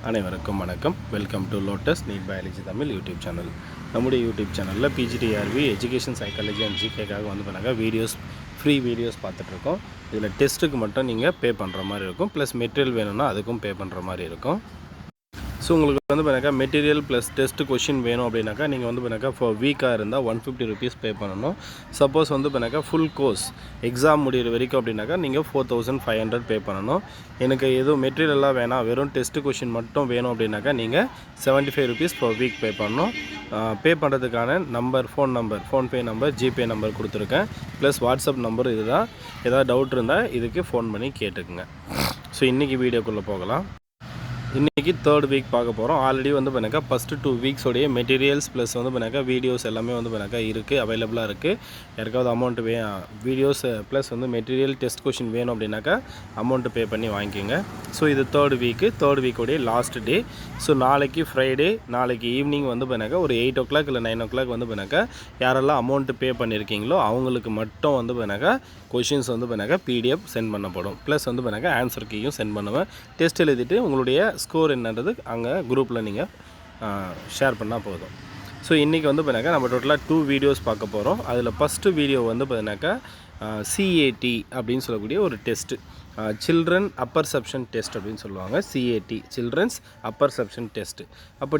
அனைவருக்கும் வணக்கம். Welcome to Lotus NEET biology Tamil YouTube channel. நம்முடைய யூடியூப் சேனலில் பிஜிடிஆர்வி எஜுகேஷன் சைக்காலஜி அண்ட் ஜிகேக்காக பண்ணாங்க ஃப்ரீ வீடியோஸ் பார்த்துட்ருக்கோம். இதில் டெஸ்ட்டுக்கு மட்டும் நீங்கள் பே பண்ணுற மாதிரி இருக்கும். ப்ளஸ் மெட்டீரியல் வேணும்னா அதுக்கும் பே பண்ணுற மாதிரி இருக்கும். ஸோ உங்களுக்கு பண்ணாக்கா மெட்டீரியல் ப்ளஸ் டெஸ்ட் கொஷின் வேணும் அப்படின்னாக்கா நீங்கள் பண்ணாக்கா ஃபார் வீக்காக இருந்தால் 150 rupees பே பண்ணணும். சப்போஸ் பண்ணாக்கா ஃபுல் கோர்ஸ் எக்ஸாம் முடிகிற வரைக்கும் அப்படின்னாக்கா நீங்கள் 4500 பே பண்ணணும். எனக்கு எதுவும் மெட்டீரியலாக வேணாம், வெறும் டெஸ்ட் கொஷின் மட்டும் வேணும் அப்படின்னாக்கா நீங்கள் 75 rupees per week பே பண்ணணும். பே பண்ணுறதுக்கான ஃபோன்பே நம்பர், ஜிபே நம்பர் கொடுத்துருக்கேன். ப்ளஸ் வாட்ஸ்அப் நம்பர் இது தான். ஏதாவது டவுட் இருந்தால் இதுக்கு ஃபோன் பண்ணி கேட்டுக்குங்க. ஸோ இன்றைக்கி வீடியோக்குள்ளே போகலாம். இன்றைக்கி 3rd வீக் பார்க்க போகிறோம். ஆல்ரெடி பண்ணாக்கா ஃபஸ்ட்டு 2 வீக்ஸோடைய மெட்டீரியல்ஸ் ப்ளஸ் பண்ணாக்கா வீடியோஸ் எல்லாமே பண்ணாக்கா இருக்குது, அவைலபிளாக இருக்குது. யாருக்காவது amount videos plus material test question வேணும் அப்படின்னாக்கா அமௌண்ட்டு பே பண்ணி வாங்கிக்கோங்க. ஸோ இது 3rd வீக்கோடைய லாஸ்ட் டே. ஸோ நாளைக்கு ஃப்ரைடே, நாளைக்கு ஈவினிங் பண்ணாக்கா ஒரு 8 o'clock இல்லை 9 o'clock பண்ணாக்கா யாரெல்லாம் அமௌண்ட்டு பே பண்ணியிருக்கீங்களோ அவங்களுக்கு மட்டும் பண்ணாக்கா கொஷின்ஸ் பண்ணாக்கா பிடிஎஃப் சென்ட் பண்ணப்படும். ப்ளஸ் பண்ணாக்கா ஆன்சர் கீயும் சென்ட் பண்ணுவேன். டெஸ்ட் எழுதிட்டு உங்களுடைய ஸ்கோர் என்னன்றது அங்கே குரூப்பில் நீங்கள் ஷேர் பண்ணால் போதும். ஸோ இன்றைக்கி பண்ணாக்கா நம்ம டோட்டலாக 2 வீடியோஸ் பார்க்க போகிறோம். அதில் ஃபஸ்ட்டு வீடியோ பண்ணாக்கா சிஏடி அப்படின்னு சொல்லக்கூடிய ஒரு test, children apperception test அப்படின்னு சொல்லுவாங்க. CAT, children's apperception test. அப்போ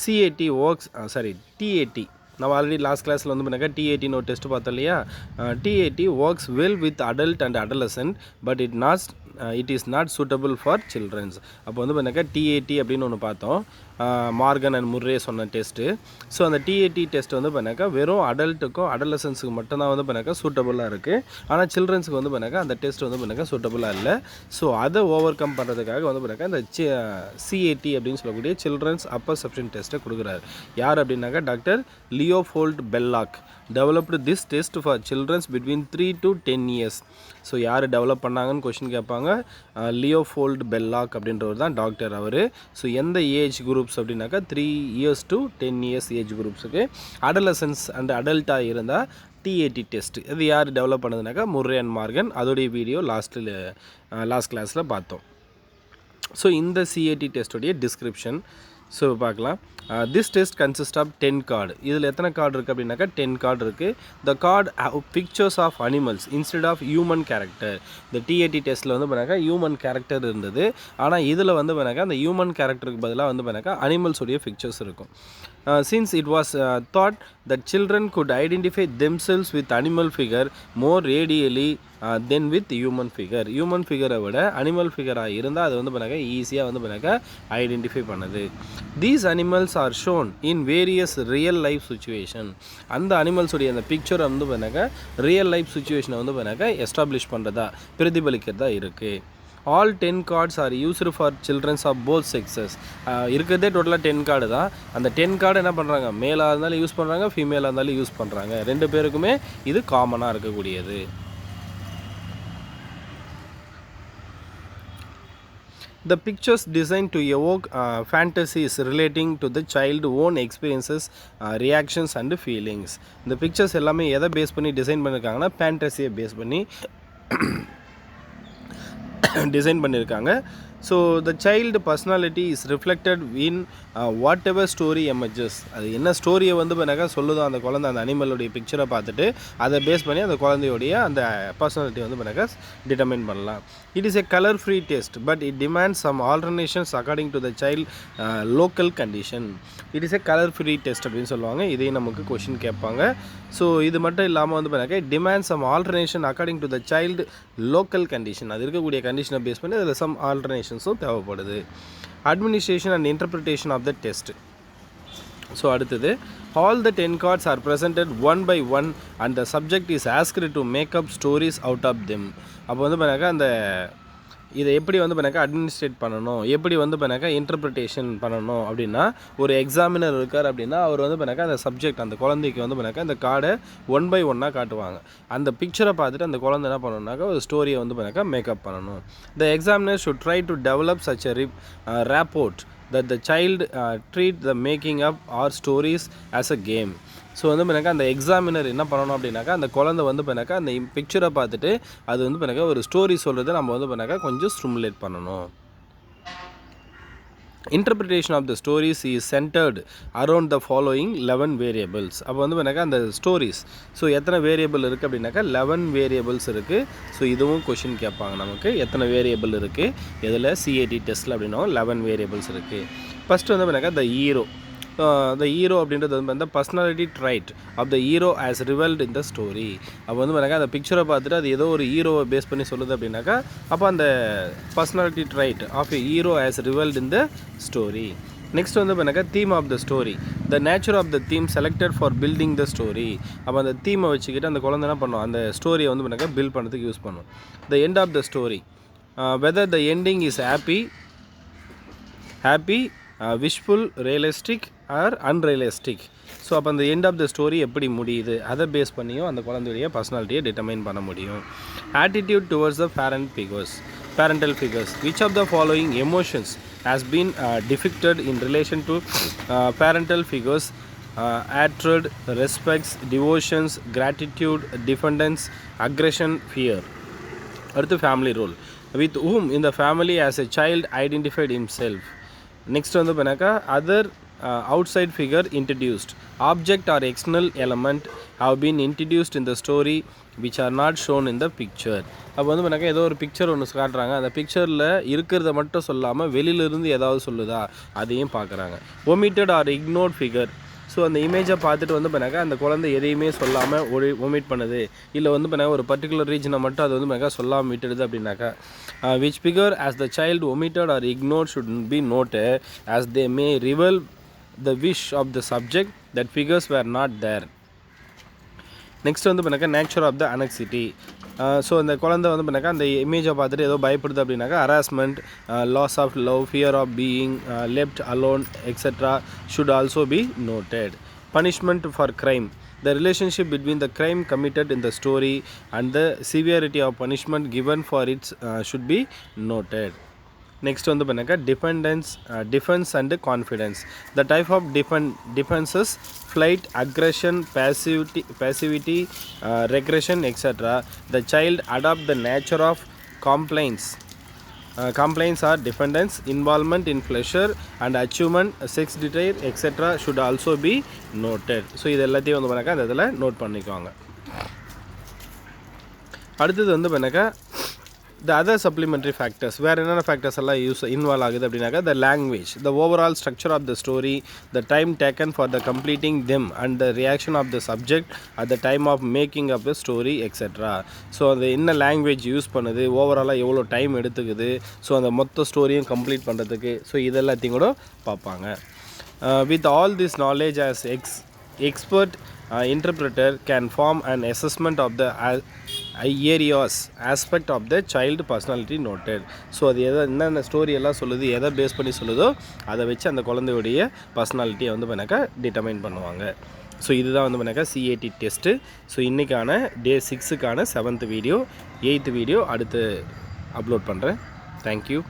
சிஏடி டிஏடி நம்ம ஆல்ரெடி லாஸ்ட் கிளாஸில் பண்ணாக்கா டிஏடின்னு ஒரு டெஸ்ட்டு பார்த்தோம் இல்லையா. TAT works well with adult and adolescent but it is not suitable for children's. அப்போ பண்ணாக்கா டிஏடி அப்படின்னு ஒன்று பார்த்தோம், மார்கன் அண்ட் முர்ரே சொன்ன டெஸ்ட்டு. ஸோ அந்த டிஏடி டெஸ்ட் பண்ணாக்கா வெறும் அடல்ட்டுக்கும் அடலசன்ஸுக்கு மட்டும்தான் பண்ணாக்கா சூட்டபுளாக இருக்குது. ஆனால் சில்ட்ரன்ஸுக்கு பண்ணாக்கா அந்த டெஸ்ட் பண்ணாக்கா சூட்டபுளாக இல்லை. ஸோ அதை ஓவர் கம் பண்ணுறதுக்காக பண்ணாக்கா இந்த சிஏடி அப்படின்னு சொல்லக்கூடிய சில்ட்ரன்ஸ் அப்பர் சப்ஷன் டெஸ்ட்டை கொடுக்குறாரு. யார் அப்படின்னாக்கா doctor Leopold Bellak developed this test for children's between 3 to 10 years. So யார் டெவலப் பண்ணாங்கன்னு கொஷின் கேட்பாங்க. லியோபோல்ட் பெல்லாக் அப்படின்றவர் தான் டாக்டர் அவர். ஸோ எந்த ஏஜ் குரூப்ஸ் அப்படின்னாக்கா 3 years to 10 years ஏஜ் குரூப்ஸுக்கு அடலசன்ஸ் அண்ட் அடல்ட்டாக இருந்தால் டிஏடி டெஸ்ட் இது யார் டெவலப் பண்ணதுனாக்கா முர்ரே அண்ட் மார்கன். அதோடைய வீடியோ லாஸ்ட் கிளாஸில் பார்த்தோம். ஸோ இந்த சிஏடி டெஸ்ட்டோடைய டிஸ்கிரிப்ஷன் ஸோ பார்க்கலாம். This test consist of 10 card. இதில் எத்தனை கார்டு இருக்குது அப்படின்னாக்கா 10 கார்டு இருக்குது. The card pictures of animals instead of human character. இந்த டிஏடி டெஸ்ட்டில் பண்ணாக்கா ஹியூமன் கேரக்டர் இருந்தது. ஆனால் இதில் பண்ணாக்கா அந்த ஹியூமன் கேரக்டருக்கு பதிலாக பண்ணாக்கா அனிமல்ஸுடைய பிக்சர்ஸ் இருக்கும். Since it was thought that children could identify themselves with animal figure more readily than with human figure. Human figure விட animal figure இருந்தால் அது பண்ணாக்கா ஈஸியாக பண்ணாக்கா ஐடென்டிஃபை பண்ணுது. These animals are shown in various real life situation. அந்த அனிமல்ஸுடைய அந்த பிக்சரை பண்ணாக்கா ரியல் லைஃப் சுச்சுவேஷனை பண்ணாக்கா எஸ்டாப்ளிஷ் பண்ணுறதா பிரதிபலிக்கிறதா இருக்குது. All 10 cards are used for children of both sexes. இருக்கிறதே டோட்டலாக 10 கார்டு தான். அந்த 10 கார்டு என்ன பண்ணுறாங்க, மேலாக இருந்தாலும் யூஸ் பண்ணுறாங்க, ஃபீமேலாக இருந்தாலும் யூஸ் பண்ணுறாங்க. ரெண்டு பேருக்குமே இது காமனாக இருக்கக்கூடியது. The pictures designed to evoke fantasies relating to the child's own experiences, reactions and feelings. இந்த பிக்சர்ஸ் எல்லாமே எதை பேஸ் பண்ணி டிசைன் பண்ணியிருக்காங்கன்னா ஃபேண்டசியை பேஸ் பண்ணி டிசைன் பண்ணியிருக்காங்க. So the child personality is reflected in what ever story emerges. அது என்ன ஸ்டோரியை பண்ணாக்கா சொல்லுதோ அந்த குழந்தை அந்த அனிமலுடைய பிக்சரை பார்த்துட்டு அதை பேஸ் பண்ணி அந்த குழந்தையோடைய அந்த பர்சனாலிட்டி பண்ணாக்கா டிட்டர்மைன் பண்ணலாம். It is a colour free test but it demands some alternations according to the child local condition. It is a colour free test அப்படின்னு சொல்லுவாங்க. இதையும் நமக்கு கொஷின் கேட்பாங்க. ஸோ இது மட்டும் இல்லாமல் பண்ணாக்கா demands some alternation according to the child local condition. அது இருக்கக்கூடிய கண்டிஷனை பேஸ் பண்ணி அதில் சம் ஆல்டர்னேஷன்ஸும் தேவைப்படுது. Administration and interpretation of the test. So அடுத்தது all the 10 cards are presented one by one and the subject is asked to make up stories out of them. அப்போ பண்ணாக்கா அந்த இதை எப்படி பண்ணாக்கா அட்மினிஸ்ட்ரேட் பண்ணணும், எப்படி பண்ணாக்கா இன்டர்பிரிட்டேஷன் பண்ணணும் அப்படின்னா ஒரு எக்ஸாமினர் இருக்கார் அப்படின்னா அவர் பண்ணாக்கா அந்த சப்ஜெக்ட் அந்த குழந்தைக்கு பண்ணாக்கா அந்த கார்டை 1 by 1 காட்டுவாங்க. அந்த பிக்சரை பார்த்துட்டு அந்த குழந்தை என்ன பண்ணணுன்னாக்கா ஒரு ஸ்டோரியை பண்ணாக்கா மேக்கப் பண்ணணும். The examiner should try to develop such a rapport that the child treat the making up or stories as a game. So வந்து பார்த்தீங்கன்னா அந்த எக்ஸாமினர் என்ன பண்ணணும் அப்படின்னாக்கா அந்த குழந்தை வந்து பார்த்தீங்கன்னா அந்த பிக்சரை பார்த்துட்டு அது வந்து பார்த்தீங்கன்னா ஒரு ஸ்டோரி சொல்கிறத நம்ம வந்து பார்த்தீங்கன்னா கொஞ்சம் ஸ்டிமுலேட் பண்ணணும். Interpretation of the stories is centered around the following 11 variables. அப்போ வந்து பார்த்தீங்கன்னா அந்த ஸ்டோரிஸ் ஸோ எத்தனை வேரியபிள் இருக்குது அப்படின்னாக்கா 11 வேரியபிள்ஸ் இருக்குது. ஸோ இதுவும் கொஷின் கேட்பாங்க நமக்கு எத்தனை வேரியபிள் இருக்குது இதில் சிஏடி டெஸ்ட்டில் அப்படின்னா 11 வேரியபிள்ஸ் இருக்குது. ஃபஸ்ட்டு வந்து பார்த்தீங்கன்னா the hero அப்படின்றது வந்து அந்த personality trait of the hero as revealed in the story. அப்போ வந்து பார்த்தீங்கன்னா அந்த பிக்சரை பார்த்துட்டு அது ஏதோ ஒரு ஹீரோவை பேஸ் பண்ணி சொல்லுது அப்படின்னாக்கா அப்போ அந்த personality trait of a hero as revealed in the story. Next வந்து பார்த்தீங்கன்னா theme of the story, the nature of the theme selected for building the story. அப்போ அந்த தீமை வச்சுக்கிட்டு அந்த குழந்தை என்ன பண்ணும் அந்த ஸ்டோரியை வந்து பார்த்தீங்கன்னா பில்ட் பண்ணுறதுக்கு யூஸ் பண்ணும். The end of the story, whether the ending is happy wishful, realistic or unrealistic. So அப்போ அந்த எண்ட் ஆஃப் த ஸ்டோரி எப்படி முடியுது அதை பேஸ் பண்ணியும் அந்த குழந்தையுடைய பர்சனாலிட்டியை டிட்டர்மைன் பண்ண முடியும். Attitude towards the parental figures, which of the following emotions has been depicted in relation to parental figures? Hatred, respects, devotions, gratitude, dependence, aggression, fear. அடுத்து family role, with whom in the family as a child identified himself. Next வந்து பண்ணாக்கா other outside figure introduced, object or external element have been introduced in the story which are not shown in the picture. அப்போ வந்து பண்ணாக்கா ஏதோ ஒரு picture ஒன்று காட்டுறாங்க, அந்த பிக்சரில் இருக்கிறத மட்டும் சொல்லாமல் வெளியிலிருந்து ஏதாவது சொல்லுதா அதையும் பார்க்குறாங்க. omitted or ignored figure, so அந்த இமேஜை பார்த்துட்டு வந்து பண்ணாக்கா அந்த குழந்தை எதையுமே சொல்லாமல் ஒமிட் பண்ணுது, இல்லை வந்து பண்ணாக்கா ஒரு பர்டிகுலர் ரீஜனை மட்டும் அது வந்து பண்ணாக்கா சொல்லாமல் விட்டுடுது அப்படின்னாக்கா which figure as the child omitted or ignored should be noted as they may reveal the wish of the subject that figures were not there. Next வந்து பண்ணாக்கா nature of the anxiety. So அந்த குழந்தை வந்து பண்ணாக்கா அந்த இமேஜை பார்த்துட்டு ஏதோ பயப்படுது அப்படின்னாக்கா harassment, loss of love, fear of being left alone etcetera should also be noted. Punishment for crime, the relationship between the crime committed in the story and the severity of punishment given for it should be noted. Next வந்து பண்ணாக்கா defense and confidence, the type of defenses, flight, aggression, passivity, regression, etc. The child adopt the nature of complaints. Complaints are dependence, involvement in pleasure and achievement, sex desire, etc. should also be noted. So இது எல்லாத்தையும் வந்து பண்ணாக்கா அந்த இதில் note பண்ணிக்குவாங்க. அடுத்தது வந்து பண்ணாக்கா the other supplementary factors, வேறு என்னென்ன ஃபேக்டர்ஸ் எல்லாம் இன்வால்வ் ஆகுது அப்படின்னாக்கா the language, the overall structure of the story, the time taken for the completing them and the reaction of the subject at the time of making up the story, etc. So அந்த என்ன language use பண்ணுது, ஓவராலாக எவ்வளோ time எடுத்துக்குது, so அந்த மொத்த ஸ்டோரியும் complete பண்ணுறதுக்கு, so இதெல்லாத்தையும் கூட பார்ப்பாங்க. With all this knowledge as expert interpreter can form an assessment of the areas aspect of the child personality noted. So அது என்னென்ன ஸ்டோரி எல்லாம் சொல்லுது, எதை பேஸ் பண்ணி சொல்லுதோ அதை வச்சு அந்த குழந்தையுடைய பர்சனாலிட்டியை வந்து பண்ணாக்கா டிட்டர்மைன் பண்ணுவாங்க. ஸோ இதுதான் வந்து பண்ணாக்கா சிஏடி டெஸ்ட்டு. ஸோ இன்றைக்கான டே 6க்கான 7th வீடியோ, 8th வீடியோ அடுத்து அப்லோட் பண்ணுறேன். தேங்க்யூ.